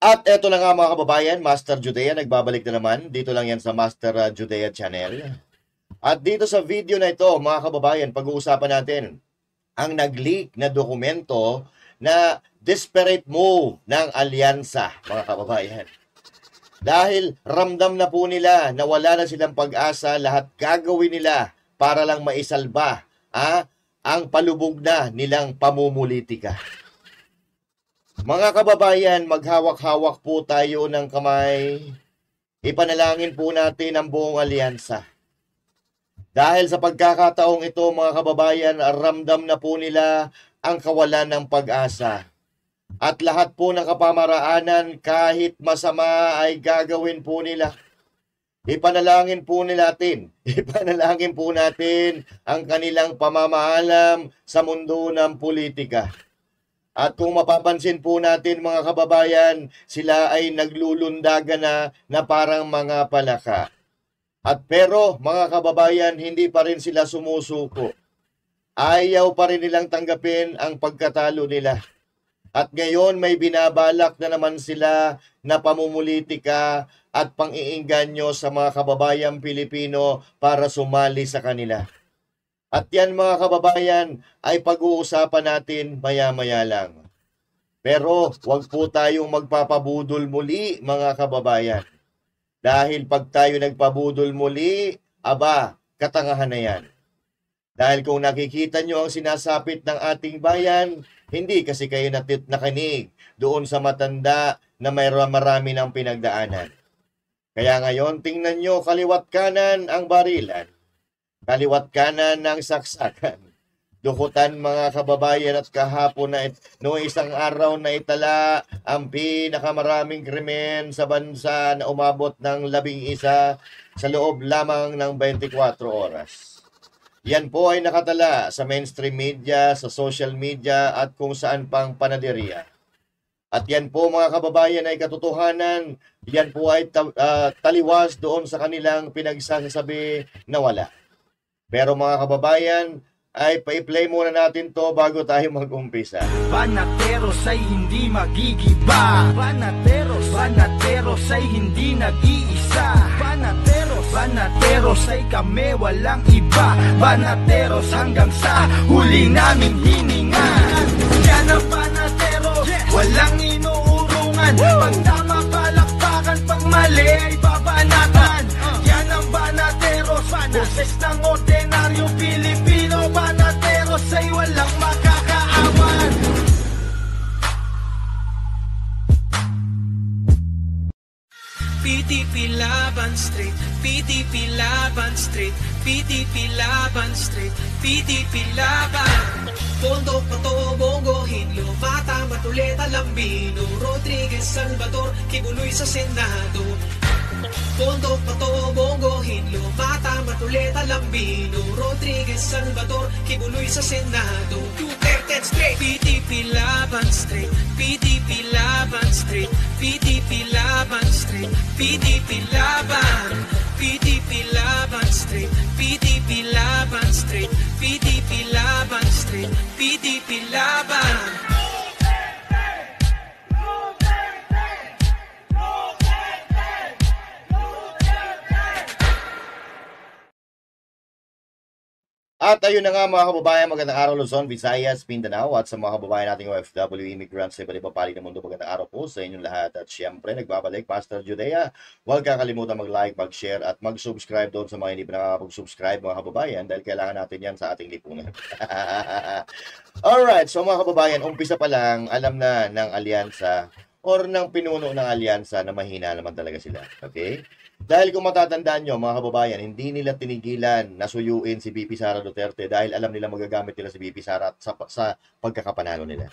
At eto na nga mga kababayan, Master Judea, nagbabalik na naman. Dito lang yan sa Master Judea Channel. At dito sa video na ito, mga kababayan, pag-uusapan natin ang nag-leak na dokumento na desperate move ng alyansa, mga kababayan. Dahil ramdam na po nila na wala na silang pag-asa, lahat gagawin nila para lang maisalba ang palubog na nilang pamumulitika. Mga kababayan, maghawak-hawak po tayo ng kamay. Ipanalangin po natin ang buong alyansa. Dahil sa pagkakataong ito, mga kababayan, ramdam na po nila ang kawalan ng pag-asa. At lahat po ng kapamaraanan, kahit masama, ay gagawin po nila. Ipanalangin po natin ang kanilang pamamaalam sa mundo ng politika. At kung mapapansin po natin mga kababayan, sila ay naglulundagan na parang mga palaka. At pero mga kababayan, hindi pa rin sila sumusuko. Ayaw pa rin nilang tanggapin ang pagkatalo nila. At ngayon may binabalak na naman sila na pamumulitika at pang-iingganyo sa mga kababayang Pilipino para sumali sa kanila. At yan mga kababayan ay pag-uusapan natin maya-maya lang. Pero huwag po tayong magpapabudol muli mga kababayan. Dahil pag tayo nagpabudol muli, katangahan na yan. Dahil kung nakikita nyo ang sinasapit ng ating bayan, hindi kasi kayo nakinig doon sa matanda na marami ng pinagdaanan. Kaya ngayon, tingnan nyo kaliwat kanan ang barilan. Kaliwat kanan ng saksakan. Dukutan mga kababayan at kahapon na noong isang araw na itala ang pinakamaraming krimen sa bansa na umabot ng 11 sa loob lamang ng 24 oras. Yan po ay nakatala sa mainstream media, sa social media at kung saan pang panaderiya. At yan po mga kababayan ay katotohanan, yan po ay taliwas doon sa kanilang pinagsasabi na wala. Pero mga kababayan, ay pa-play muna natin to bago tayo mag-umpisa. Banateros ay hindi magigiba. Banateros ay hindi nag-iisa. Banateros ay kami walang iba. Banateros hanggang sa huli naming hininga. Yan ang banateros, walang inuurungan. Pag tama palakpakan, pag mali ay babanatan. Yan ang banateros, boses ng ordinaryo Pilipino. Banateros ay walang makakaawan. PDP Laban Street, PDP Laban Street, PDP Laban Street, PDP Laban. Pondo, Pato, Bongo, Hinlo, Mata, Matuleta, Lambino, Rodriguez, Salvador, Kibuloy sa Senado. Pondo, Pato, Bongo, Hinlo, Mata, Matuleta, Lambino, Rodriguez, Salvador, Kibuloy sa Senado. Duterte Street, PDP Laban Street, PDP Laban Street, PDP Laban Street, PDP Laban, PDP Laban Street, PDP Laban Street, PDP Laban Street, PDP Laban. At ayun na nga mga kababayan, magandang araw Luzon, Visayas, Mindanao at sa mga kababayan nating OFW immigrants sa iba't ibang panig ng mundo. Magandang araw po sa inyong lahat at syempre nagbabalik Pastor Judea. Huwag kakalimutan mag-like, mag-share at mag-subscribe doon sa mga hindi pa nakakapag-subscribe mga kababayan dahil kailangan natin yan sa ating lipunan. Alright, so mga kababayan, umpisa pa lang alam na ng alyansa or ng pinuno ng alyansa na mahina naman talaga sila. Okay? Dahil kung matatandaan nyo, mga kababayan, hindi nila tinigilan na suyuin si VP Sara Duterte dahil alam nila magagamit nila si VP Sara sa pagkakapanalo nila.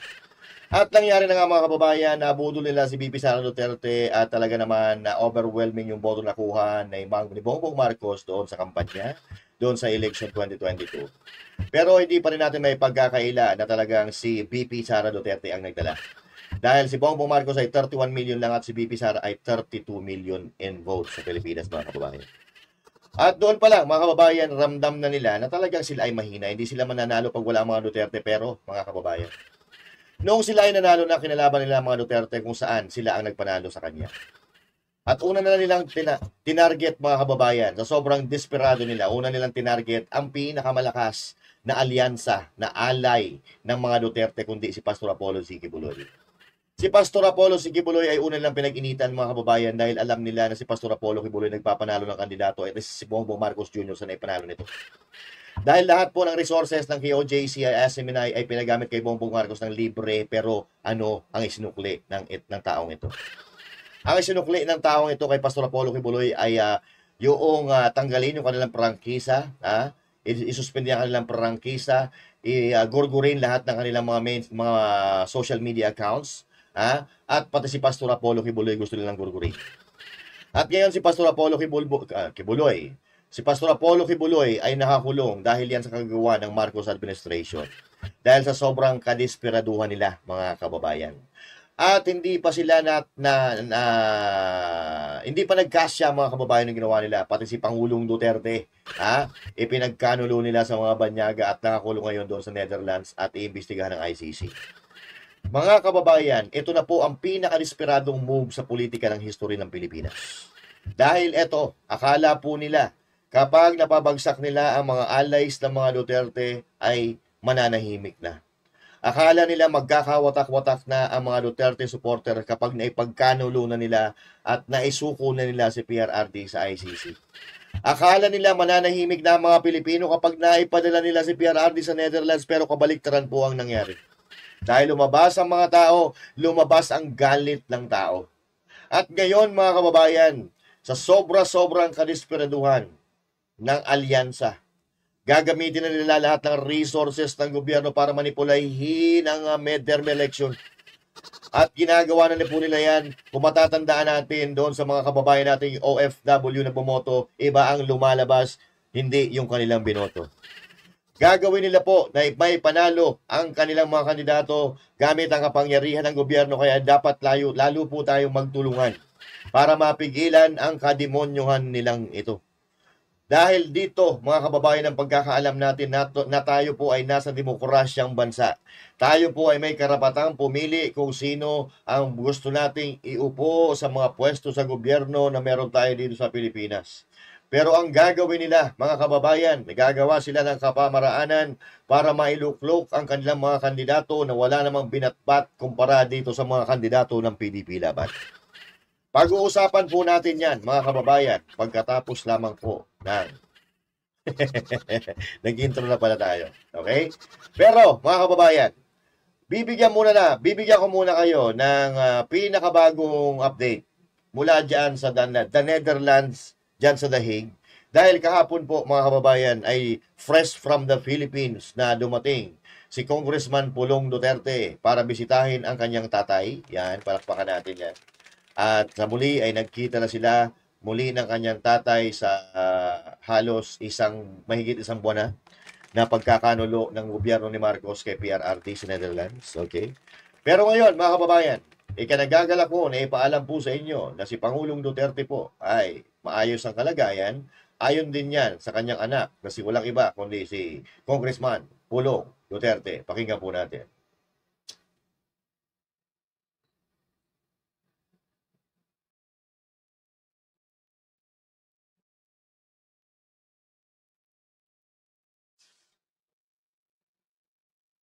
At nangyari na nga mga kababayan, nabudol nila si VP Sara Duterte at talaga naman na overwhelming yung boto nakuha ni Bongbong Marcos doon sa kampanya, doon sa election 2022. Pero hindi pa rin natin may pagkakaila na talagang si VP Sara Duterte ang nagdala. Dahil si Bongbong Marcos ay 31 million lang at si VP Sara ay 32 million in votes sa Pilipinas mga kababayan. At doon pa lang mga kababayan, ramdam na nila na talagang sila ay mahina. Hindi sila mananalo pag wala ang mga Duterte pero mga kababayan. Noong sila ay nanalo na, kinalaban nila ang mga Duterte kung saan sila ang nagpanalo sa kanya. At una na nilang tinarget mga kababayan, sa sobrang desperado nila, una nilang tinarget ang pinakamalakas na alyansa, na alay ng mga Duterte, kundi si Pastor Apollo Sikibuloy. Si Pastor Apollo Sikibuloy ay una nilang pinag-initan mga kababayan dahil alam nila na si Pastor Apollo Sikibuloy nagpapanalo ng kandidato at si Bongbong Marcos Jr. sa naipanalo nito. Dahil lahat po ng resources ng KOJC ay SMNI ay pinagamit kay Bongbong Marcos ng libre, pero ano ang isinukli ng taong ito? Ang isinukli ng taong ito kay Pastor Apollo Kibuloy ay yung tanggalin yung kanilang prangkisa, isuspindi ang kanilang prangkisa, gurgurin lahat ng kanilang mga social media accounts, at pati si Pastor Apollo Kibuloy gusto nilang gurgurin. At ngayon si Pastor Apollo Kibuloy, si Pastor Apollo Kibuloy ay nakakulong dahil yan sa kagagawa ng Marcos administration. Dahil sa sobrang kadisperaduhan nila, mga kababayan. At hindi pa sila hindi pa nagkasya mga kababayan ng ginawa nila. Pati si Pangulong Duterte, ipinagkanulo nila sa mga banyaga at nakakulong ngayon doon sa Netherlands at iimbestigahan ng ICC. Mga kababayan, ito na po ang pinakadesperadong move sa politika ng history ng Pilipinas. Dahil ito, akala po nila, kapag napabagsak nila ang mga allies ng mga Duterte ay mananahimik na. Akala nila magkakawatak-watak na ang mga Duterte supporter kapag naipagkanulo na nila at naisuko na nila si PRRD sa ICC. Akala nila mananahimik na ang mga Pilipino kapag naipadala nila si PRRD sa Netherlands, pero kabaliktaran po ang nangyari. Dahil lumabas ang mga tao, lumabas ang galit ng tao. At ngayon mga kababayan, sa sobra-sobrang kadisperaduhan ng alyansa, gagamitin na nila lahat ng resources ng gobyerno para manipulahin ang midterm election. At ginagawa na po nila yan. Kung matatandaan natin doon sa mga kababayan nating OFW na bumoto, iba ang lumalabas, hindi yung kanilang binoto. Gagawin nila po na may panalo ang kanilang mga kandidato gamit ang kapangyarihan ng gobyerno, kaya dapat lalo po tayong magtulungan para mapigilan ang kademonyohan nilang ito. Dahil dito, mga kababayan, ang pagkakaalam natin na tayo po ay nasa demokrasyang bansa. Tayo po ay may karapatang pumili kung sino ang gusto nating iupo sa mga pwesto sa gobyerno na meron tayo dito sa Pilipinas. Pero ang gagawin nila, mga kababayan, gagawa sila ng kapamaraanan para mailuklok ang kanilang mga kandidato na wala namang binatbat kumpara dito sa mga kandidato ng PDP Laban. Pag-uusapan po natin yan, mga kababayan, pagkatapos lamang po ng nag-intro na pala tayo. Okay? Pero, mga kababayan, bibigyan ko muna kayo ng pinakabagong update mula dyan sa The Netherlands, dyan sa The Hague. Dahil kahapon po, mga kababayan, ay fresh from the Philippines na dumating si Congressman Pulong Duterte para bisitahin ang kanyang tatay. Yan, palakpakan natin yan. At sa muli ay nagkita na sila muli ng kanyang tatay sa halos mahigit isang buwan na pagkakanulo ng gobyerno ni Marcos kay PRRD sa Netherlands. Okay? Pero ngayon, mga kababayan, ikinagagalak ko na ipaalam po sa inyo na si Pangulong Duterte po ay maayos ang kalagayan. Ayon din yan sa kanyang anak na si walang iba kundi si Congressman Pulong Duterte. Pakinggan po natin.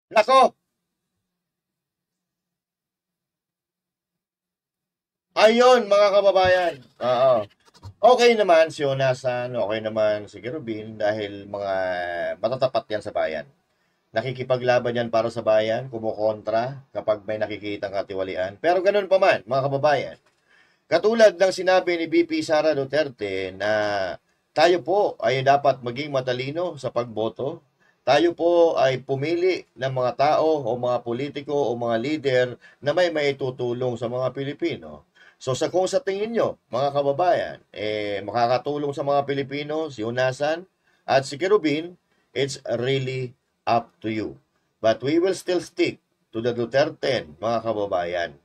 Nako! Ayun, mga kababayan. Oo. Okay naman si Onasan, okay naman si Gerubin dahil mga matatapat yan sa bayan. Nakikipaglaban yan para sa bayan, kumukontra kapag may nakikitang katiwalian. Pero ganun pa man, mga kababayan. Katulad ng sinabi ni BP Sara Duterte na tayo po ay dapat maging matalino sa pagboto. Tayo po ay pumili ng mga tao o mga politiko o mga leader na may maitutulong sa mga Pilipino. So kung sa tingin nyo, mga kababayan, makakatulong sa mga Pilipino si Unasan at si Kerubin, it's really up to you. But we will still stick to the Duterte, mga kababayan.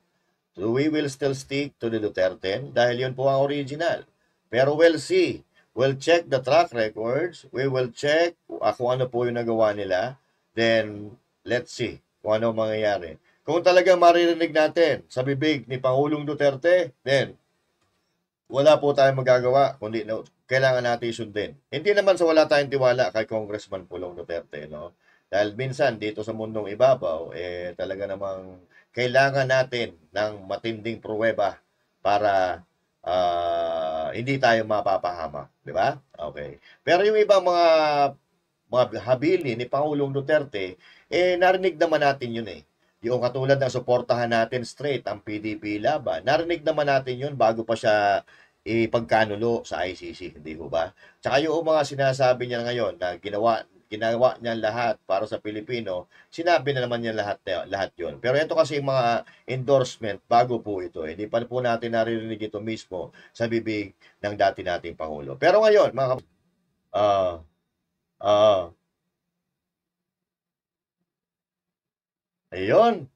So we will still stick to the Duterte dahil yun po ang original. Pero we'll see. We'll check the track records. We will check kung ano po yung nagawa nila. Then, let's see kung ano mangyayari. Kung talagang maririnig natin sa bibig ni Pangulong Duterte, then wala po tayong magagawa, kundi kailangan natin sundin. Hindi naman sa wala tayong tiwala kay Congressman Pulong Duterte, no? Dahil minsan dito sa mundong ibabaw, talaga namang kailangan natin ng matinding pruweba para hindi tayo mapapahama, di ba? Okay. Pero yung ibang mga habili ni Pangulong Duterte, narinig naman natin yun eh. Yung katulad ng suportahan natin straight ang PDP laban, narinig naman natin yun bago pa siya ipagkanulo sa ICC, hindi ko ba? Tsaka yung mga sinasabi niya ngayon na ginawa niya lahat para sa Pilipino, sinabi na naman niya lahat yun. Pero ito kasi yung mga endorsement, bago po ito. Hindi pa po natin naririnig ito mismo sa bibig ng dati nating Pangulo. Pero ngayon, mga ayun.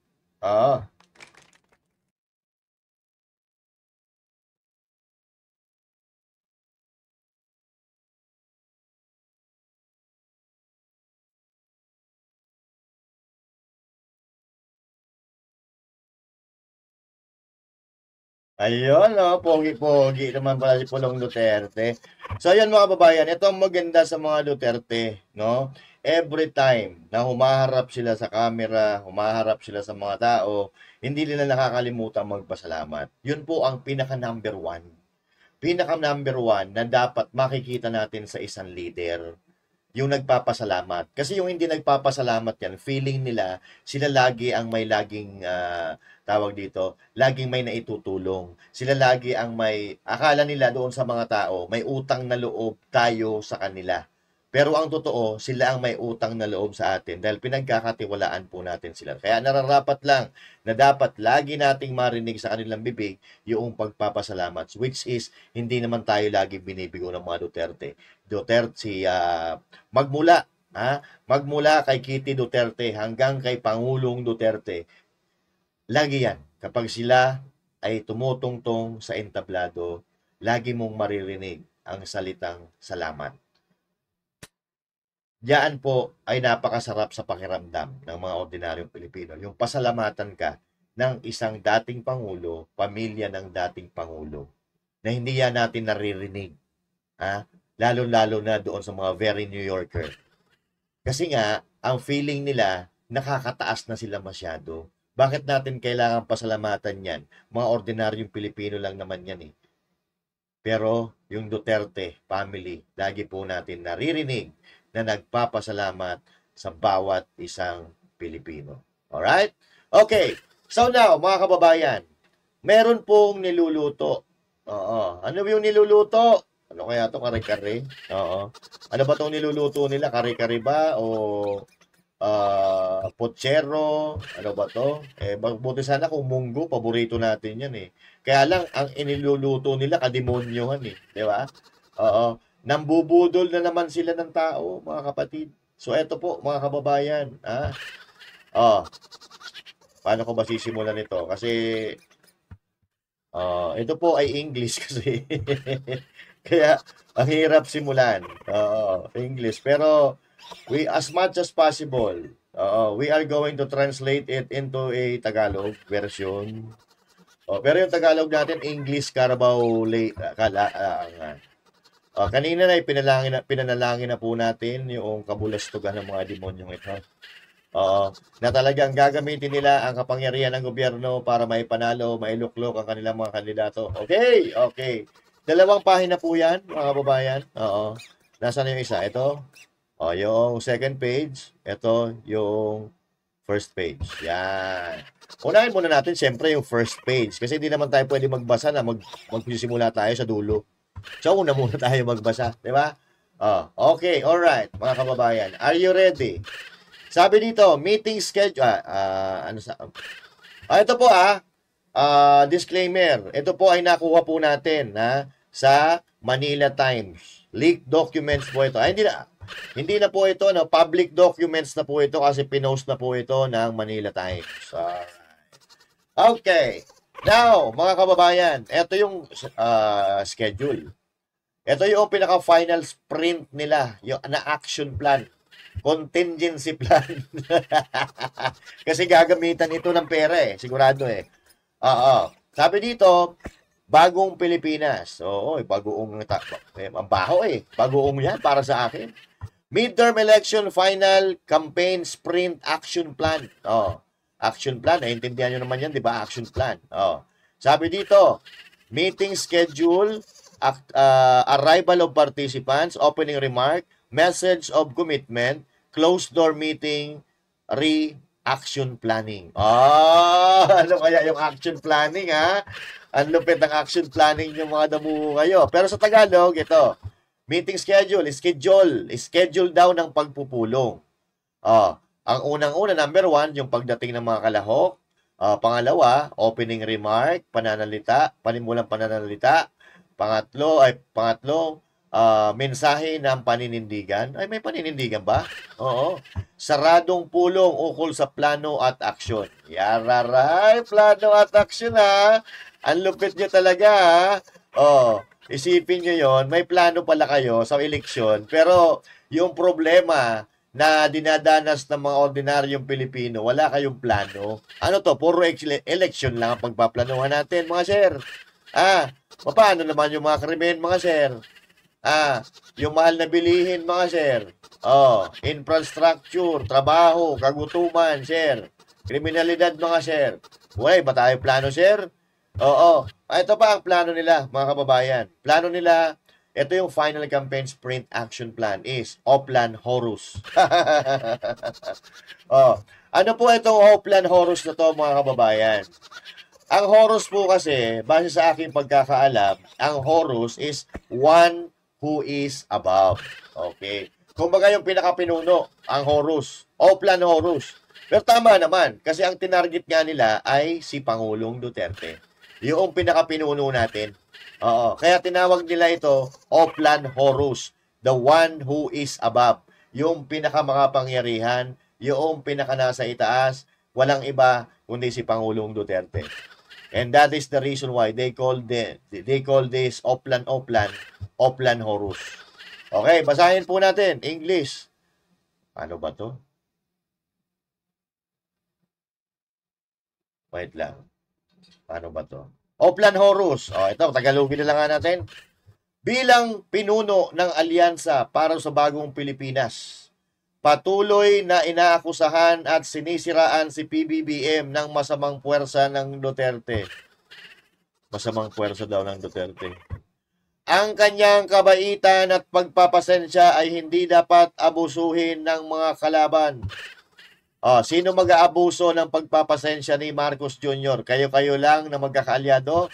Ayun, pogi-pogi naman pala si Pulong Duterte. So, ayun mga kababayan, ito ang maganda sa mga Duterte, no? Every time na humaharap sila sa camera, humaharap sila sa mga tao, hindi nila nakakalimutan magpasalamat. Yun po ang pinaka-number one. Pinaka-number one na dapat makikita natin sa isang leader. Yung nagpapasalamat. Kasi yung hindi nagpapasalamat yan, feeling nila, sila lagi ang may laging, tawag dito, laging may naitutulong. Sila lagi ang may, akala nila doon sa mga tao, may utang na loob tayo sa kanila. Pero ang totoo, sila ang may utang na loob sa atin dahil pinagkakatiwalaan po natin sila. Kaya nararapat lang na dapat lagi nating marinig sa kanilang bibig yung pagpapasalamat, which is hindi naman tayo lagi binibigo ng mga Duterte. Magmula kay Kitty Duterte hanggang kay Pangulong Duterte, lagi yan. Kapag sila ay tumutungtong sa entablado, lagi mong maririnig ang salitang salamat. Diyan po ay napakasarap sa pakiramdam ng mga ordinaryong Pilipino. Yung pasalamatan ka ng isang dating Pangulo, pamilya ng dating Pangulo, na hindi yan natin naririnig. Lalo-lalo na doon sa mga very New Yorker. Kasi nga, ang feeling nila, nakakataas na sila masyado. Bakit natin kailangan pasalamatan yan? Mga ordinaryong Pilipino lang naman yan eh. Pero yung Duterte family, lagi po natin naririnig na nagpapasalamat sa bawat isang Pilipino. Alright? Okay. So now, mga kababayan, meron pong niluluto. Oo. Ano yung niluluto? Ano kaya ito? Kare-kare? Oo. Ano ba itong niluluto nila? Kare-kare ba? O pochero? Ano ba to? Buti sana kung munggo, paborito natin yan eh. Kaya lang, ang iniluluto nila, kademonyohan eh. Di ba? Oo. Nambubudol na naman sila ng tao, mga kapatid. So, eto po, mga kababayan. Paano ko ba sisimulan ito? Kasi, ito po ay English kasi. Kaya, ang hirap simulan. English. Pero, as much as possible, we are going to translate it into a Tagalog version. Pero yung Tagalog natin, English Carabao kanina na pinanalangin na po natin yung kabulastugan ng mga demonyong ito. Na talagang gagamitin nila ang kapangyarihan ng gobyerno para maipanalo, mailuklok ang kanilang mga kandidato. Okay. 2 pahina po yan, mga kababayan. Nasaan yung isa? Ito. Yung second page. Ito, yung first page. Yan. Unahin muna natin, siyempre, yung first page. Kasi hindi naman tayo pwede magbasa na magsisimula tayo sa dulo. So, una muna tayo magbasa. Di ba? Okay, alright, mga kababayan. Are you ready? Sabi dito, meeting schedule. Ito po disclaimer. Ito po ay nakuha po natin sa Manila Times. Leaked documents po ito. Hindi na po ito, public documents na po ito kasi pinost na po ito ng Manila Times. Alright. Okay. Now, mga kababayan, ito yung schedule. Ito yung pinaka-final sprint nila, yung na action plan. contingency plan. Kasi gagamitan ito ng pera sigurado Oo. Sabi dito, bagong Pilipinas. Oo, bagoong ang baho Bagoong yan para sa akin. Midterm election final campaign sprint action plan. Action plan, naiintindihan nyo naman yan, di ba? Action plan. Sabi dito, meeting schedule, arrival of participants, opening remark, message of commitment, closed door meeting, action planning. Ano kaya yung action planning, ha? Ang lupit ng action planning yung mga damuho kayo. Pero sa Tagalog, ito, meeting schedule daw ng pagpupulong. Ang unang-una, number 1, yung pagdating ng mga kalahok. Pangalawa, opening remark, panimulang pananalita. Pangatlo, mensahe ng paninindigan. Ay, may paninindigan ba? Oo. Saradong pulong ukol sa plano at aksyon. Yararay, plano at aksyon, ha? Ang lupit nyo talaga, ha? Isipin nyo yon, may plano pala kayo sa eleksyon, pero yung problema na dinadanas ng mga ordinaryong Pilipino, wala kayong plano. Ano to? Puro election lang ang pagpaplanuhan natin, mga sir. Paano naman yung mga krimen, mga sir? Yung mahal na bilihin, mga sir. Infrastructure, trabaho, kagutuman, sir. Kriminalidad, mga sir. Uy, ba tayo plano, sir? Oo. Ito pa ang plano nila, mga kababayan. Plano nila, ito yung final campaign sprint action plan is Oplan Horus. Ano po itong Oplan Horus na to, mga kababayan? Ang Horus po kasi, base sa aking pagkakaalam, ang Horus is one who is above. Okay. Kumbaga yung pinakapinuno, ang Horus. Oplan Horus. Pero tama naman, kasi ang tinarget nga nila ay si Pangulong Duterte. Yung pinakapinuno natin. Kaya tinawag nila ito Oplan Horus. The one who is above. Yung pinakamakapangyarihan, yung pinakanasa itaas, walang iba kundi si Pangulong Duterte. And that is the reason why they call this Oplan Horus. Okay, basahin po natin English. Ano ba to? Wait lang. Paano ba to? Oplan Horus. Ito, Tagalogin na lang nga natin. Bilang pinuno ng alyansa para sa bagong Pilipinas, patuloy na inaakusahan at sinisiraan si PBBM ng masamang puwersa ng Duterte. Masamang puwersa daw ng Duterte. Ang kanyang kabaitan at pagpapasensya ay hindi dapat abusuhin ng mga kalaban. Sino mag-aabuso ng pagpapasensya ni Marcos Jr.? Kayo-kayo lang na magkakaalyado?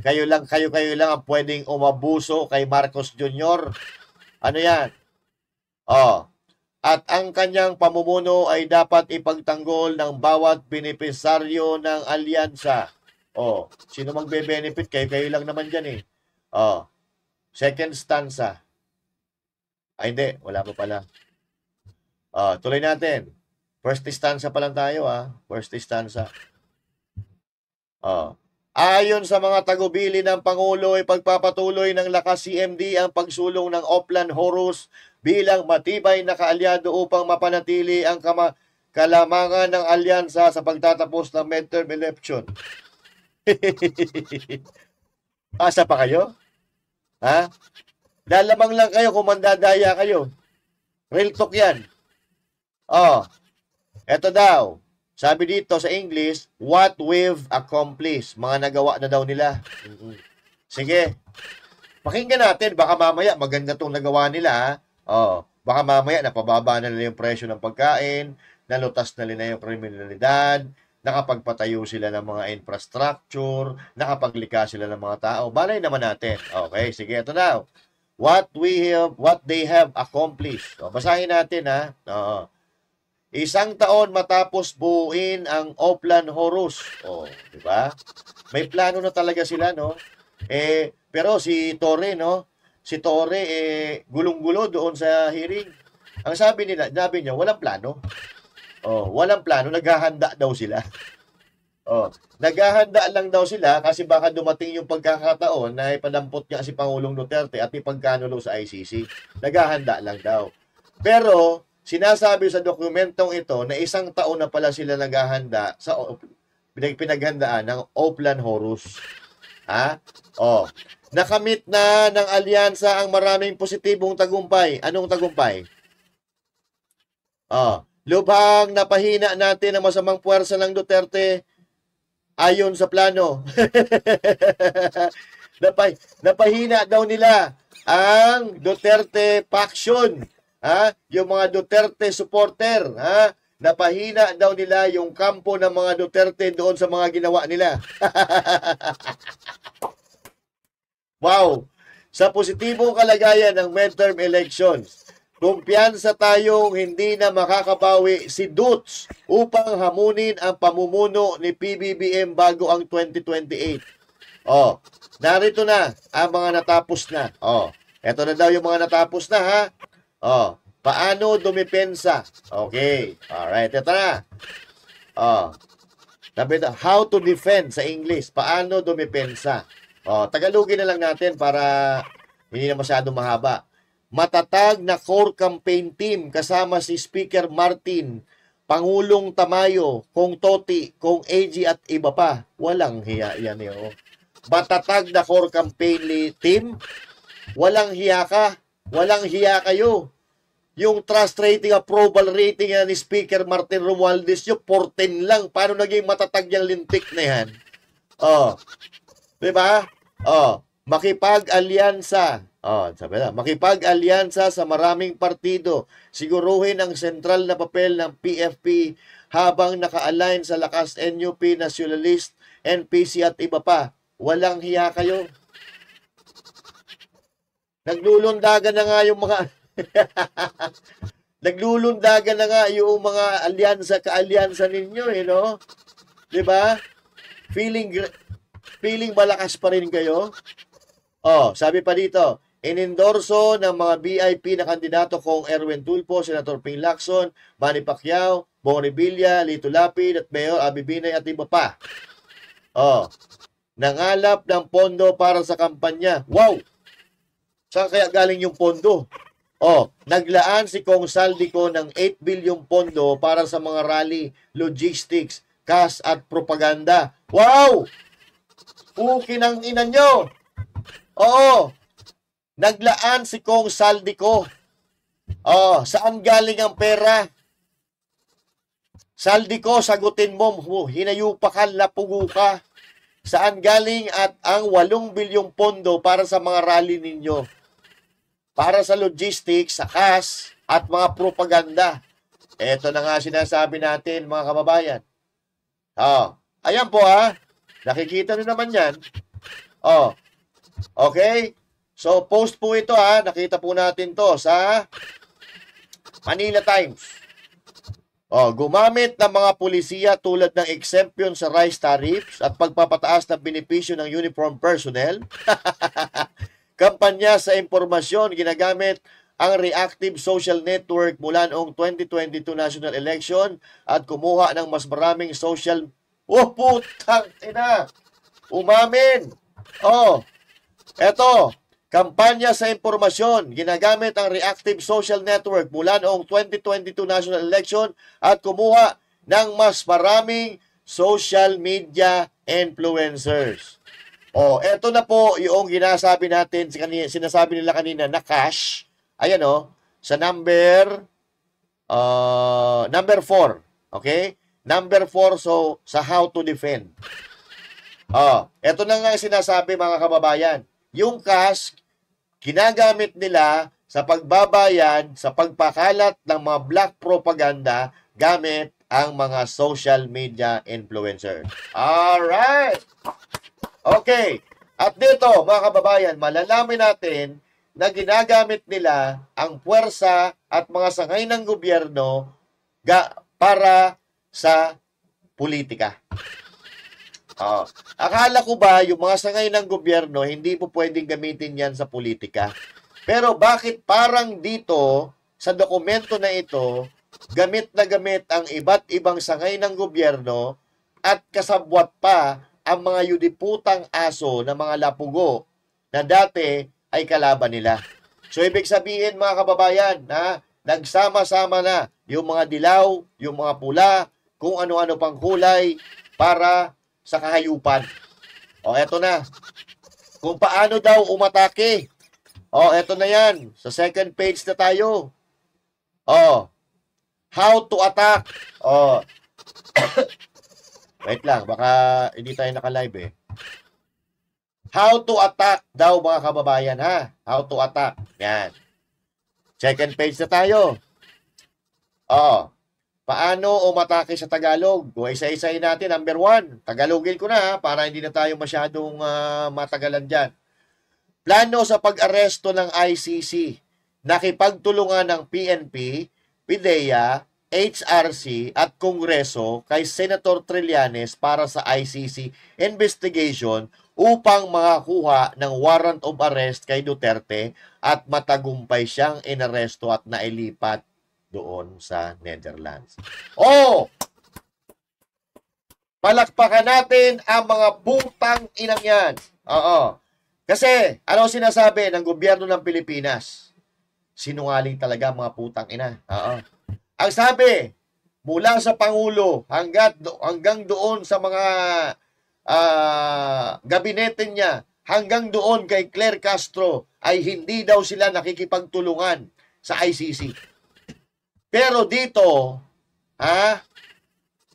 Kayo lang ang pwedeng umabuso kay Marcos Jr.? Ano yan? At ang kanyang pamumuno ay dapat ipagtanggol ng bawat benepisaryo ng alyansa. Sino magbe-benefit? Kayo lang naman dyan Second stanza. Ay, hindi. Wala pa pala. Tuloy natin. First stanza pa lang tayo, First stanza. Ayon sa mga tagubili ng Pangulo, ay pagpapatuloy ng lakas CMD ang pagsulong ng Oplan Horus bilang matibay na kaalyado upang mapanatili ang kalamangan ng alyansa sa pagtatapos ng midterm election. Asa pa kayo? Lalamang lang kayo kung mandadaya kayo. Real talk yan. Eto daw. Sabi dito sa English, what we've accomplished. Mga nagawa na daw nila. Sige. Pakinggan natin. Baka mamaya maganda itong nagawa nila. Baka mamaya napababa na nila yung presyo ng pagkain, nalutas na nila yung kriminalidad, nakapagpatayo sila ng mga infrastructure, nakapaglika sila ng mga tao. Balay naman natin. Okay, sige, ito daw. What they have accomplished. Basahin natin, Isang taon matapos buuin ang Oplan Horus. Di ba? May plano na talaga sila, no? Pero si Torre, no? Si Torre, gulong-gulo doon sa hearing. Ang sabi niya, walang plano. Walang plano, naghahanda daw sila. Naghahanda lang daw sila kasi baka dumating yung pagkakataon na ipadampot niya si Pangulong Duterte at ipagkanulo sa ICC. Naghahanda lang daw. Pero, sinasabi sa dokumentong ito na 1 taon na pala sila naghahanda sa pinaghandaan ng Oplan Horus. Ha? Oh. Nakamit na ng alyansa ang maraming positibong tagumpay. Anong tagumpay? Oh. Lubhang napahina natin ang masamang puwersa ng Duterte ayon sa plano. Napahina daw nila ang Duterte faction. Ha? Yung mga Duterte supporter. Ha? Napahina daw nila yung kampo ng mga Duterte doon sa mga ginawa nila. Wow! Sa positibong kalagayan ng midterm elections, kumpiyansa tayong hindi na makakabawi si Dutz upang hamunin ang pamumuno ni PBBM bago ang 2028. Oh, narito na ang mga natapos na. Oh, eto na daw yung mga natapos na, ha? Oh, paano dumipensa? Okay. Alright, ito na. Oh, how to defend sa English. Paano dumipensa? Oh, Tagalogin na lang natin para hindi na masyadong mahaba. Matatag na core campaign team kasama si Speaker Martin, Pangulong Tamayo, Kong Toti, Kong AG at iba pa. Walang hiya yan yun. Matatag na core campaign team, walang hiya ka, walang hiya kayo. Yung trust rating, approval rating ni Speaker Martin Romualdez, yung 14 lang. Paano naging matatag yung lintik na yan? Oh, diba? Oh, makipag-alyansa. Oh, sabi na, makipag-alyansa sa maraming partido. Siguruhin ang sentral na papel ng PFP habang naka-align sa lakas NUP, Nationalist, NPC at iba pa. Walang hiya kayo. Naglulundagan na nga yung mga naglulundagan na nga yung mga alyansa, ka-alyansa ninyo, no? 'Di ba? Feeling malakas pa rin kayo? Oh, sabi pa dito, inendorso ng mga VIP na kandidato kong Erwin Tulfo, Senator Ping Lacson, Manny Pacquiao, Bong Revilla, Lito Lapid, at Mayor Abby Binay at iba pa. Oh, nangalap ng pondo para sa kampanya. Wow! Saan kaya galing yung pondo? Oh, naglaan si Kong Saldico ng 8 bilyong pondo para sa mga rally, logistics, cash at propaganda. Wow! Pukin ang ina nyo! Oo! Naglaan si Kong Saldico. Oh, saan galing ang pera? Saldico, sagutin mo, hinayupa ka, lapugo ka. Saan galing at ang 8 bilyong pondo para sa mga rally ninyo? Para sa logistics, sa cash, at mga propaganda. Ito na nga sinasabi natin, mga kababayan. Oh, ayan po ha. Nakikita nyo naman yan. Oh, okay? So, post po ito ha. Nakita po natin to sa Manila Times. Oh, gumamit ng mga pulisiya tulad ng exemption sa rice tariffs at pagpapataas ng benepisyo ng uniform personnel. Kampanya sa impormasyon, ginagamit ang reactive social network mula noong 2022 national election at kumuha ng mas maraming social... Oh, putang ina! Umamin! Oh, eto, kampanya sa impormasyon, ginagamit ang reactive social network mula noong 2022 national election at kumuha ng mas maraming social media influencers. Oh, eto na po yung ginasabi natin, sinasabi nila kanina na cash. Ayan sa number 4. Okay? Number 4, so sa how to defend. Oh, eto na nga sinasabi mga kababayan. Yung cash, ginagamit nila sa pagbabayad, sa pagpakalat ng mga black propaganda gamit ang mga social media influencer. Alright! Okay. At dito, mga kababayan, malalaman natin na ginagamit nila ang puwersa at mga sangay ng gobyerno para sa politika. Akala ko ba yung mga sangay ng gobyerno hindi po pwedeng gamitin yan sa politika? Pero bakit parang dito sa dokumento na ito gamit na gamit ang iba't ibang sangay ng gobyerno at kasabwat pa ang mga yudiputang aso na mga lapugo na dati ay kalaban nila. So ibig sabihin mga kababayan, nagsama-sama na yung mga dilaw, yung mga pula, kung ano-ano pang kulay para sa kahayupan. O, eto na. Kung paano daw umatake. O, eto na yan. Sa second page na tayo. O, how to attack. O, wait lang, baka hindi tayo naka-live eh. How to attack daw mga kababayan ha. How to attack. Yan. Second page na tayo. O, paano umatake sa Tagalog? O, isa-isahin natin. Number 1, Tagalogin ko na ha, para hindi na tayo masyadong matagalan dyan. Plano sa pag-aresto ng ICC. Nakipagtulungan ng PNP, PIDEA, HRC at Kongreso kay Senator Trillanes para sa ICC investigation upang makakuha ng warrant of arrest kay Duterte at matagumpay siyang inaresto at nailipat doon sa Netherlands. Oh! Palakpakan natin ang mga putang inang yan. Oo. Kasi, ano sinasabi ng gobyerno ng Pilipinas? Sinungaling talaga mga putang ina. Oo. Ang sabi, mula sa Pangulo hanggang doon sa mga gabinete niya, hanggang doon kay Claire Castro, ay hindi daw sila nakikipagtulungan sa ICC. Pero dito,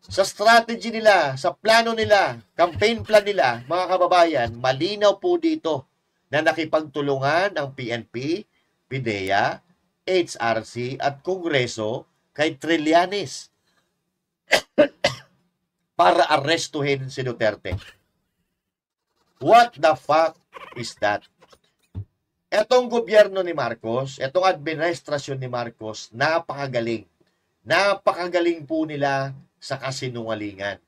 sa strategy nila, sa plano nila, campaign plan nila, mga kababayan, malinaw po dito na nakipagtulungan ang PNP, PIDEA, HRC at Kongreso kay Trillanes para arestuhin si Duterte. What the fuck is that? Etong gobyerno ni Marcos, etong administrasyon ni Marcos, napakagaling. Napakagaling po nila sa kasinungalingan.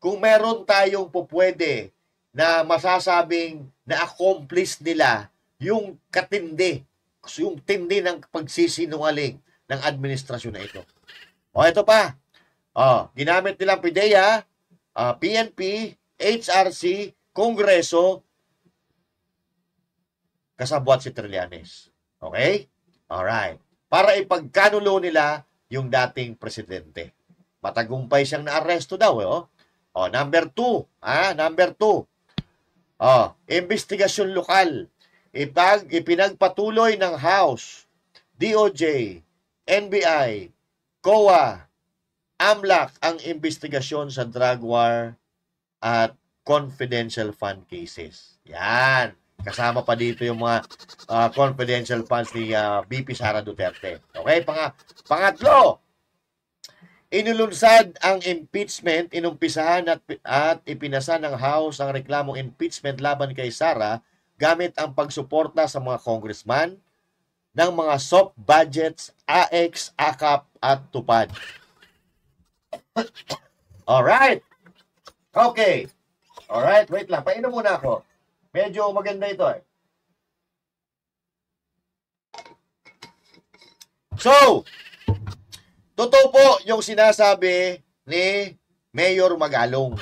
Kung meron tayong pupwede na masasabing na accomplice nila yung katindi, yung tindi ng pagsisinungaling ng administrasyon na ito. O, ito pa. O, ginamit nilang PIDEA, PNP, HRC, Kongreso, kasabwat si Trillanes. Okay? Alright. Para ipagkanulo nila yung dating presidente. Matagumpay siyang naaresto daw. O, number 2. Number 2. O, investigasyon lokal. Ipinagpatuloy ng House, DOJ, NBI, COA, AMLAC ang investigasyon sa drug war at confidential fund cases. Yan. Kasama pa dito yung mga confidential funds ni VP Sara Duterte. Okay? Pangatlo, inulunsad ang impeachment, inumpisahan at ipinasa ng House ang reklamong impeachment laban kay Sara gamit ang pagsuporta sa mga congressman ng mga soft budgets, AX, AKAP at TUPAD. Alright. Okay. Alright, wait lang. Painom muna ako. Medyo maganda ito eh. So, totoo po yung sinasabi ni Mayor Magalong.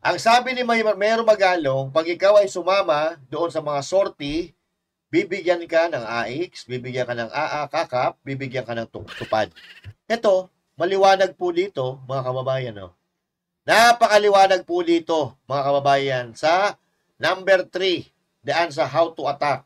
Ang sabi ni Mayor Magalong, pag ikaw ay sumama doon sa mga sortie, bibigyan ka ng AX, bibigyan ka ng KAKAP, bibigyan ka ng TUPAD. Ito, maliwanag po dito, mga kababayan. Napakaliwanag po dito, mga kababayan, sa number 3, daan sa how to attack.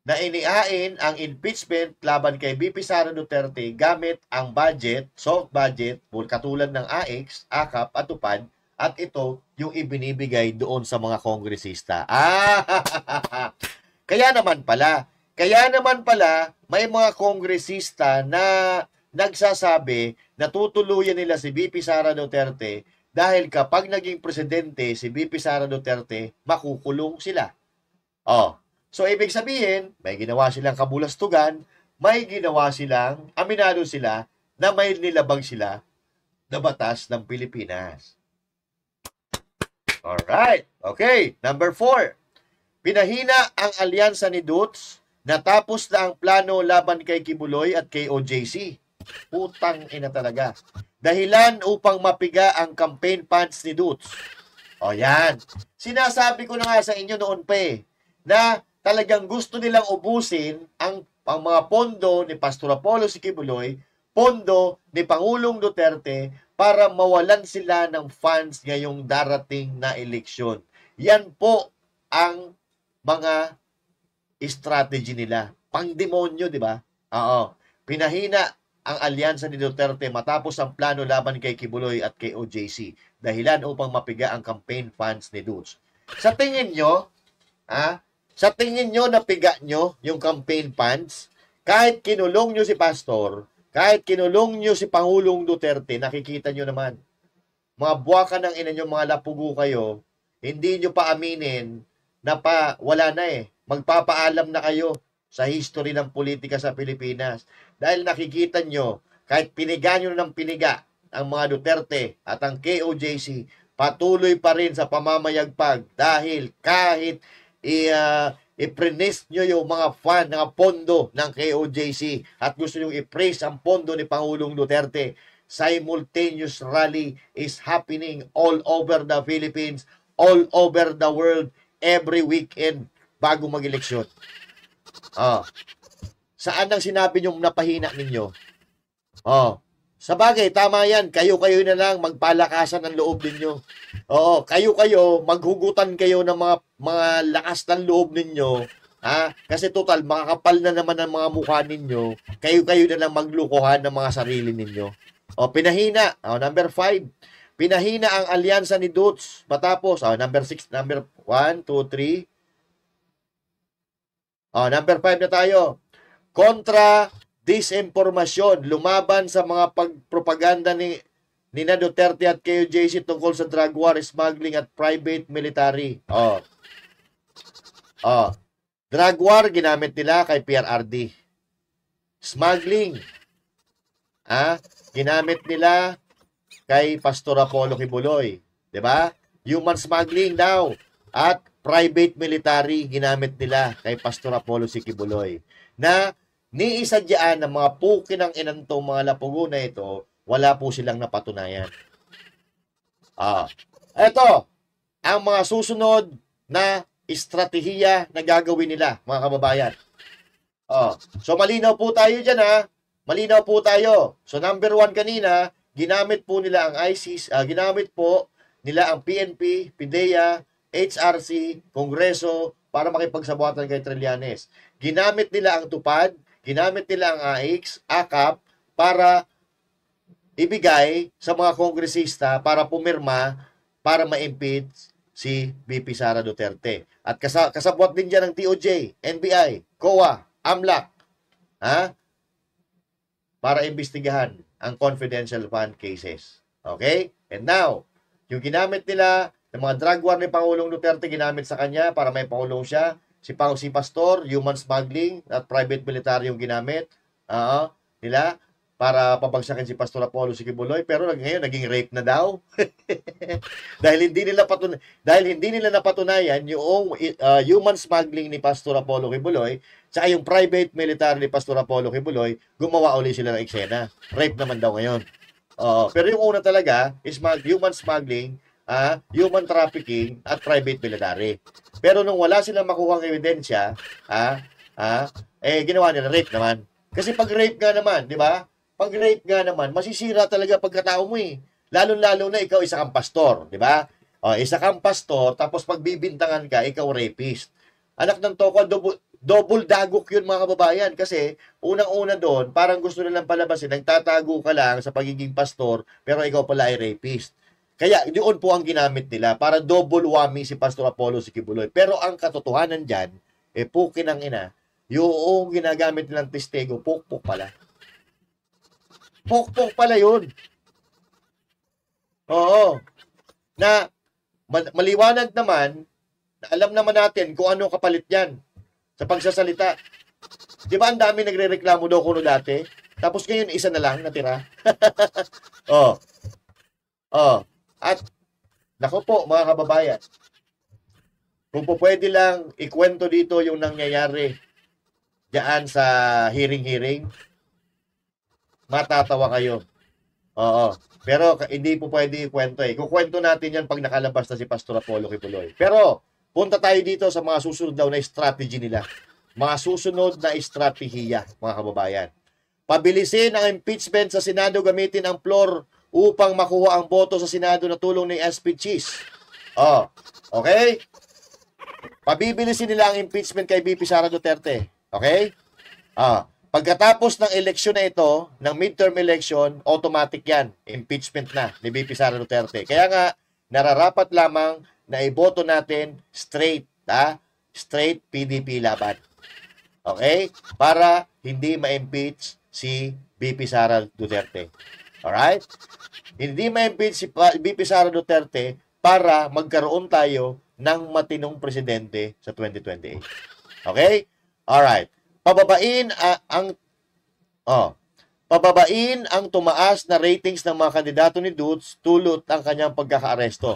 Na inihain ang impeachment laban kay VP Sara Duterte gamit ang budget, soft budget, katulad ng AX, AKAP at TUPAD, at ito yung ibinibigay doon sa mga kongresista. Kaya naman pala, may mga kongresista na nagsasabi na tutuluyan nila si VP Sara Duterte dahil kapag naging presidente si VP Sara Duterte, makukulong sila. So ibig sabihin, may ginawa silang kabulastugan, may ginawa silang, aminado sila, na may nilabag sila na batas ng Pilipinas. Alright. Okay. Number 4. Pinahina ang alyansa ni Dutz. Natapos na ang plano laban kay Kibuloy at kay OJC. Putang ina talaga. Dahilan upang mapiga ang campaign funds ni Dutz. O yan. Sinasabi ko na nga sa inyo noon pa na talagang gusto nilang ubusin ang ang mga pondo ni Pastor Apollo Sikibuloy, pondo ni Pangulong Duterte para mawalan sila ng funds ngayong darating na eleksyon. Yan po ang mga strategy nila. Pangdemonyo, di ba? Oo. Pinahina ang alyansa ni Duterte matapos ang plano laban kay Kibuloy at kay OJC. Dahilan upang mapiga ang campaign funds ni Duterte. Sa tingin nyo, sa tingin nyo napiga nyo yung campaign funds, kahit kinulong nyo si Pastor, kahit kinulong nyo si Pangulong Duterte, nakikita nyo naman, mga buwaka ng ina nyo, mga lapugo kayo, hindi nyo pa aminin na wala na magpapaalam na kayo sa history ng politika sa Pilipinas. Dahil nakikita nyo, kahit piniga nyo ng piniga ang mga Duterte at ang KOJC, patuloy pa rin sa pamamayagpag dahil kahit i-prenis nyo yung mga pondo ng KOJC at gusto nyo i-praise ang pondo ni Pangulong Duterte, simultaneous rally is happening all over the Philippines, all over the world, every weekend bago mag-eleksyon. Saan ang sinabi nyo napahina ninyo? Sa bagay, tama yan. Kayo-kayo na lang magpalakasan ng loob ninyo. Kayo-kayo, maghugutan kayo ng mga lakas ng loob ninyo. Kasi total, makakapal na naman ang mga mukha ninyo. Kayo-kayo na lang maglukuhan ng mga sarili ninyo. Pinahina. Number 5. Pinahina ang alyansa ni Duterte. Matapos, number 6, number 1, 2, 3. Number 5 na tayo. Kontra disinformasyon, lumaban sa mga pagpropaganda ni Duterte at KOJC tungkol sa drug war, smuggling at private military. Drug war, ginamit nila kay PRRD. Smuggling, ginamit nila kay Pastor Apollo Kibuloy. Diba? Human smuggling daw. At private military, ginamit nila kay Pastor Apollo Kibuloy. Na ni isa diyan ng mga puki ng inantong mga lapugo na ito, wala po silang napatunayan. Ito, ang mga susunod na estratehiya na gagawin nila, mga kababayan. So, malinaw po tayo dyan, Malinaw po tayo. So, number 1 kanina, ginamit po nila ang ISIS, ginamit po nila ang PNP, PIDEA, HRC, Kongreso, para makipagsabuatan kay Trillanes. Ginamit nila ang TUPAD, ginamit nila ang AIX, AKAP, para ibigay sa mga kongresista para pumirma para ma-impeach si VP Sara Duterte. At kasabwat din dyan ng DOJ, NBI, COA, AMLAC, para imbestigahan ang confidential fund cases. Okay? And now, yung ginamit nila ng mga drug war ni Pangulong Duterte, ginamit sa kanya para may pakulong siya. Si Pastor, human smuggling at private military yung ginamit nila para pabagsakin si Pastor Apollo Kibuloy, pero ngayon naging rape na daw. dahil hindi nila napatunayan yung human smuggling ni Pastor Apollo Kibuloy sa yung private military ni Pastor Apollo Kibuloy, gumawa uli sila ng eksena. Rape naman daw ngayon. Pero yung una talaga is human smuggling, human trafficking at private military. Pero nung wala silang makuhang ebidensya, ginawa nila rape naman. Kasi pag rape nga naman, di ba? Pag rape nga naman, masisira talaga pagkatao mo eh. Lalo-lalo na ikaw isa kang pastor, di ba? Isa kang pastor, tapos pagbibintangan ka, ikaw rapist. Anak ng toko, double dagok yun mga kababayan. Kasi unang-una doon, parang gusto nilang palabasin, nagtatago ka lang sa pagiging pastor, pero ikaw pala ay rapist. Kaya doon po ang ginamit nila para double whammy si Pastor Apollo Kibuloy. Pero ang katotohanan dyan, pukin ang ina, yung ginagamit nilang testigo, pokpok pala. Pokpok pala yun. Na maliwanag naman, na alam naman natin kung ano kapalit yan sa pagsasalita. Di ba ang dami nagre-reklamo daw kuno dati? Tapos ngayon isa na lang natira. At, nako po mga kababayan, kung po pwede lang ikwento dito yung nangyayari diyan sa hearing, matatawa kayo. Pero hindi po pwede ikwento Kukwento natin yan pag nakalabas na si Pastor Apollo Kibuloy. Pero, punta tayo dito sa mga susunod daw na strategy nila. mga susunod na estratehiya, mga kababayan. Pabilisin ang impeachment sa Senado, gamitin ang floor upang makuha ang boto sa Senado na tulong ni SP Cheese. Okay? Pabibilisin nila ang impeachment kay BP Sara Duterte. Okay? Pagkatapos ng eleksyon na ito, ng midterm election, automatic yan. Impeachment na ni BP Sara Duterte. Kaya nga, nararapat lamang na iboto natin straight, straight PDP laban. Okay? Para hindi ma-impeach si BP Sara Duterte. Alright? Hindi ma-impeach si BP Sara Duterte para magkaroon tayo ng matinong presidente sa 2028. Okay? Alright. Pababain ang tumaas na ratings ng mga kandidato ni Dutz tulot ang kanyang pagkakaaresto.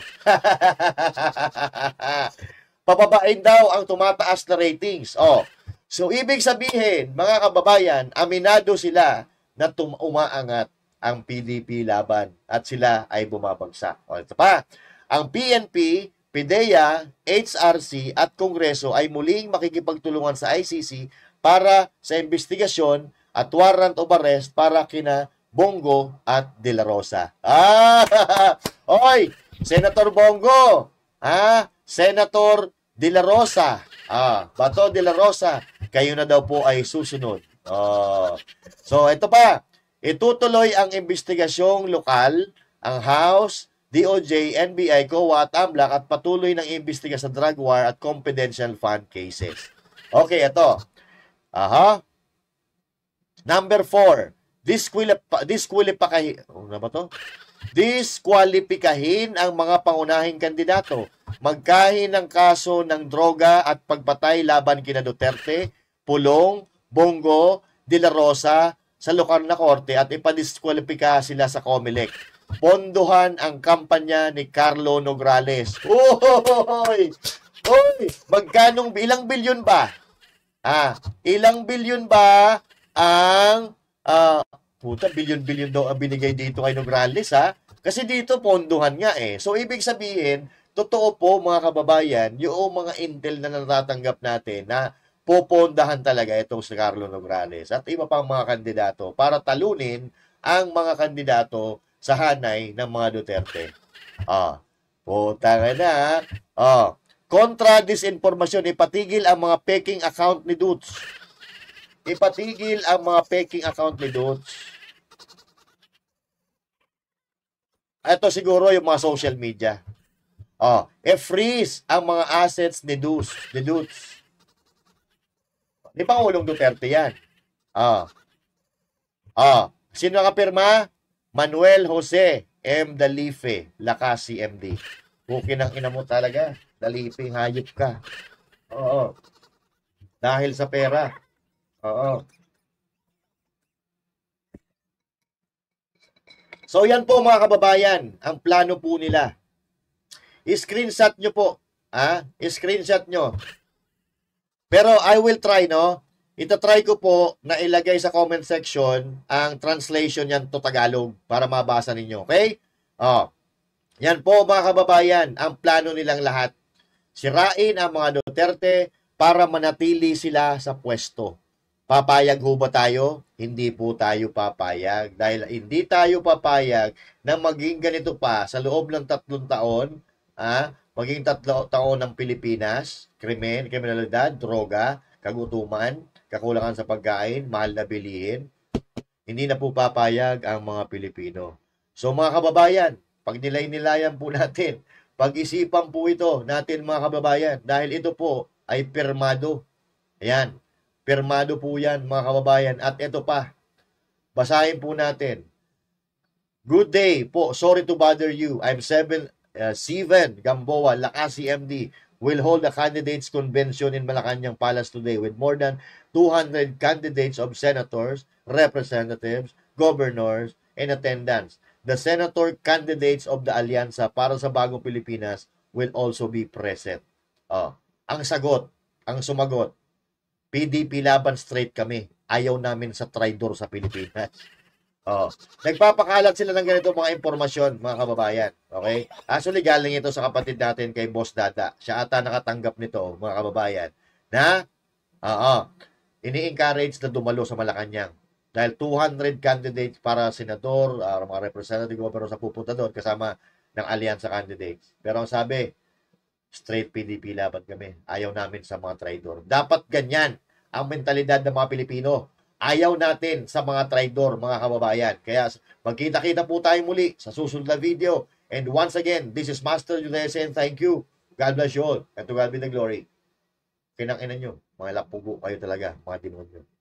Pababain daw ang tumataas na ratings. So ibig sabihin, mga kababayan, aminado sila na umaangat ang PDP laban at sila ay bumabagsak. Ito pa, ang PNP, PIDEA, HRC at Kongreso ay muling makikipagtulungan sa ICC para sa investigasyon at warrant of arrest para kina Bongo at De La Rosa. Oy, Senator Bongo, Senator De La Rosa, Bato De La Rosa, kayo na daw po ay susunod. So ito pa, itutuloy ang investigasyong lokal, ang House, DOJ, NBI, COA at AMLAC at patuloy ng imbestiga sa drug war at confidential fund cases. Okay, ito. Number 4, diskwalipikahin ang mga pangunahing kandidato. Magkahin ng kaso ng droga at pagpatay laban kina Duterte, Pulong, Bongo, De La Rosa sa lokal na korte at ipadiskwalipika sila sa COMELEC. Pondohan ang kampanya ni Carlo Nograles. Ilang bilyon ba? Ilang bilyon ba ang bilyon-bilyon daw ang binigay dito kay Nograles, Kasi dito ponduhan nga So ibig sabihin, totoo po mga kababayan, yung mga intel na natatanggap natin na popondahan talaga itong si Carlo Nograles at iba pang mga kandidato para talunin ang mga kandidato sa hanay ng mga Duterte. Puta na. Kontra disinformasyon, ipatigil ang mga peking account ni Dutz. Ipatigil ang mga peking account ni Dutz. Ito siguro yung mga social media. I-freeze ang mga assets ni Dutz. Ni Pangulong Duterte yan. Sino nakapirma? Manuel Jose M. Dalife, Lacasi MD. Bukin ang ina mo talaga. Dalife, hayop ka. Dahil sa pera. So yan po mga kababayan, ang plano po nila. I-screenshot nyo po. I-screenshot nyo. Pero I will try, Ito-try ko po na ilagay sa comment section ang translation yan to Tagalog para mabasa ninyo. Okay? Yan po mga kababayan, ang plano nilang lahat. Sirain ang mga Duterte para manatili sila sa pwesto. Papayag ho ba tayo? Hindi po tayo papayag. Dahil hindi tayo papayag na maging ganito pa sa loob ng 3 taon, maging 3 taon ng Pilipinas, kriminalidad, droga, kagutuman, kakulangan sa pagkain, mahal na bilihin. Hindi na po papayag ang mga Pilipino. So mga kababayan, pag nilay-nilayan po natin, pag-isipan po ito natin mga kababayan, dahil ito po ay pirmado. Ayan, pirmado po yan mga kababayan. At ito pa, basahin po natin. Good day po, sorry to bother you. I'm Steven Gamboa, Lacasi MD, will hold a candidates convention in Malacanang Palace today with more than 200 candidates of senators, representatives, governors, in attendance. The senator candidates of the Alyansa para sa Bagong Pilipinas will also be present. Ang sagot, ang sumagot, PDP laban straight kami. Ayaw namin sa traidor sa Pilipinas. Nagpapakalat sila ng ganito mga impormasyon, mga kababayan. Okay? Actually, galing ito sa kapatid natin kay Boss Dada. Siya ata nakatanggap nito, mga kababayan, na Ini-encourage na dumalo sa Malacanang. Dahil 200 candidates para senador, mga representative, governor sa pupunta doon kasama ng alyansa candidates. Pero ang sabi, straight PDP laban kami. Ayaw namin sa mga traidor. Dapat ganyan ang mentalidad ng mga Pilipino. Ayaw natin sa mga traidor, mga kababayan. Kaya magkita-kita po tayo muli sa susunod na video. And once again, this is Master Judesen. Thank you. God bless you all. And to God be the glory. Kinang-inan nyo. Mga lapugo kayo talaga, mga demonyo.